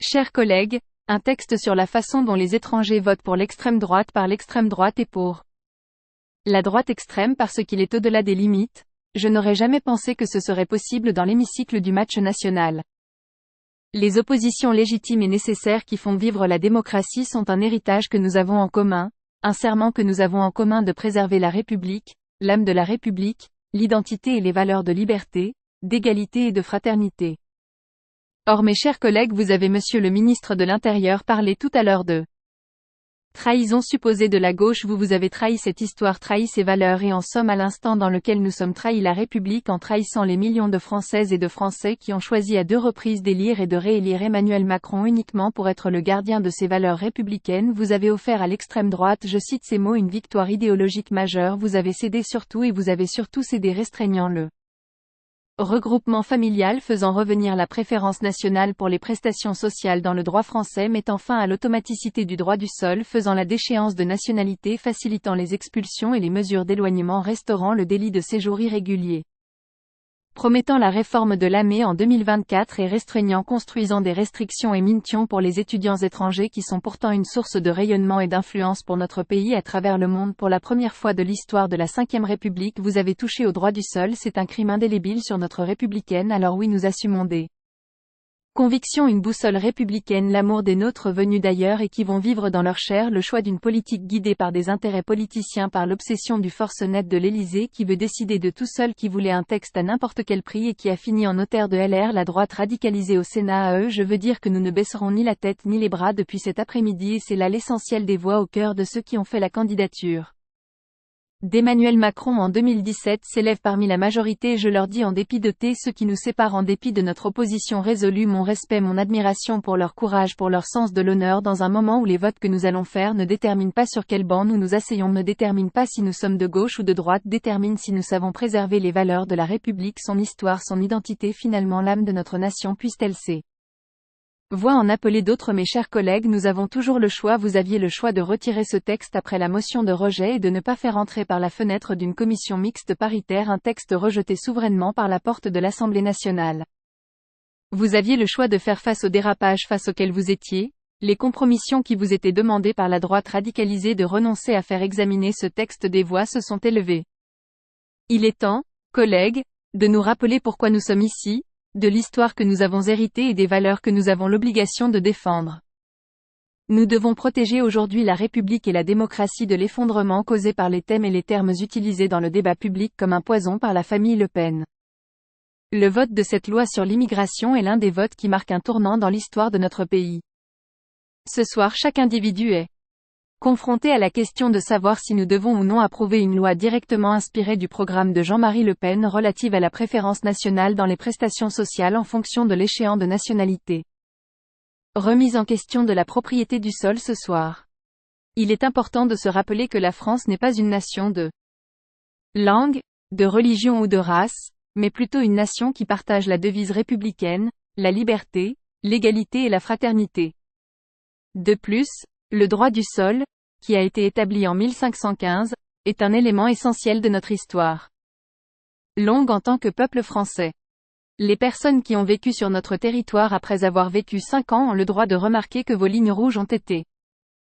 Chers collègues, un texte sur la façon dont les étrangers votent pour l'extrême droite par l'extrême droite et pour la droite extrême parce qu'il est au-delà des limites. Je n'aurais jamais pensé que ce serait possible dans l'hémicycle du match national. Les oppositions légitimes et nécessaires qui font vivre la démocratie sont un héritage que nous avons en commun, un serment que nous avons en commun de préserver la République, l'âme de la République, l'identité et les valeurs de liberté, d'égalité et de fraternité. Or mes chers collègues, vous avez monsieur le ministre de l'Intérieur parlé tout à l'heure de trahison supposée de la gauche. Vous avez trahi cette histoire, trahi ses valeurs et en somme à l'instant dans lequel nous sommes trahi la République en trahissant les millions de Françaises et de Français qui ont choisi à 2 reprises d'élire et de réélire Emmanuel Macron uniquement pour être le gardien de ces valeurs républicaines. Vous avez offert à l'extrême droite, je cite ces mots, une victoire idéologique majeure. Vous avez cédé surtout et vous avez surtout cédé restreignant le regroupement familial, faisant revenir la préférence nationale pour les prestations sociales dans le droit français, mettant fin à l'automaticité du droit du sol, faisant la déchéance de nationalité, facilitant les expulsions et les mesures d'éloignement, restaurant le délit de séjour irrégulier, promettant la réforme de l'AME en 2024 et restreignant, construisant des restrictions et mintions pour les étudiants étrangers qui sont pourtant une source de rayonnement et d'influence pour notre pays à travers le monde. Pour la première fois de l'histoire de la Ve République, vous avez touché au droit du sol, c'est un crime indélébile sur notre républicaine. Alors oui, nous assumons des convictions, une boussole républicaine, l'amour des nôtres venus d'ailleurs et qui vont vivre dans leur chair le choix d'une politique guidée par des intérêts politiciens, par l'obsession du force net de l'Élysée qui veut décider de tout seul, qui voulait un texte à n'importe quel prix et qui a fini en notaire de LR, la droite radicalisée au Sénat. À eux, je veux dire que nous ne baisserons ni la tête ni les bras depuis cet après-midi et c'est là l'essentiel des voix au cœur de ceux qui ont fait la candidature d'Emmanuel Macron en 2017 s'élèvent parmi la majorité. Je leur dis en dépit de ceux qui nous séparent, en dépit de notre opposition résolue, mon respect, mon admiration pour leur courage, pour leur sens de l'honneur dans un moment où les votes que nous allons faire ne déterminent pas sur quel banc nous nous asseyons, ne déterminent pas si nous sommes de gauche ou de droite, déterminent si nous savons préserver les valeurs de la République, son histoire, son identité, finalement l'âme de notre nation. Puisse-t-elle voix en appeler d'autres. Mes chers collègues, nous avons toujours le choix. Vous aviez le choix de retirer ce texte après la motion de rejet et de ne pas faire entrer par la fenêtre d'une commission mixte paritaire un texte rejeté souverainement par la porte de l'Assemblée nationale. Vous aviez le choix de faire face au dérapage face auquel vous étiez, les compromissions qui vous étaient demandées par la droite radicalisée, de renoncer à faire examiner ce texte. Des voix se sont élevées. Il est temps, collègues, de nous rappeler pourquoi nous sommes ici, de l'histoire que nous avons héritée et des valeurs que nous avons l'obligation de défendre. Nous devons protéger aujourd'hui la République et la démocratie de l'effondrement causé par les thèmes et les termes utilisés dans le débat public comme un poison par la famille Le Pen. Le vote de cette loi sur l'immigration est l'un des votes qui marquent un tournant dans l'histoire de notre pays. Ce soir, chaque individu est confronté à la question de savoir si nous devons ou non approuver une loi directement inspirée du programme de Jean-Marie Le Pen relative à la préférence nationale dans les prestations sociales en fonction de l'échéant de nationalité. Remise en question de la propriété du sol ce soir. Il est important de se rappeler que la France n'est pas une nation de langue, de religion ou de race, mais plutôt une nation qui partage la devise républicaine, la liberté, l'égalité et la fraternité. De plus, le droit du sol, qui a été établi en 1515, est un élément essentiel de notre histoire longue en tant que peuple français. Les personnes qui ont vécu sur notre territoire après avoir vécu 5 ans ont le droit de remarquer que vos lignes rouges ont été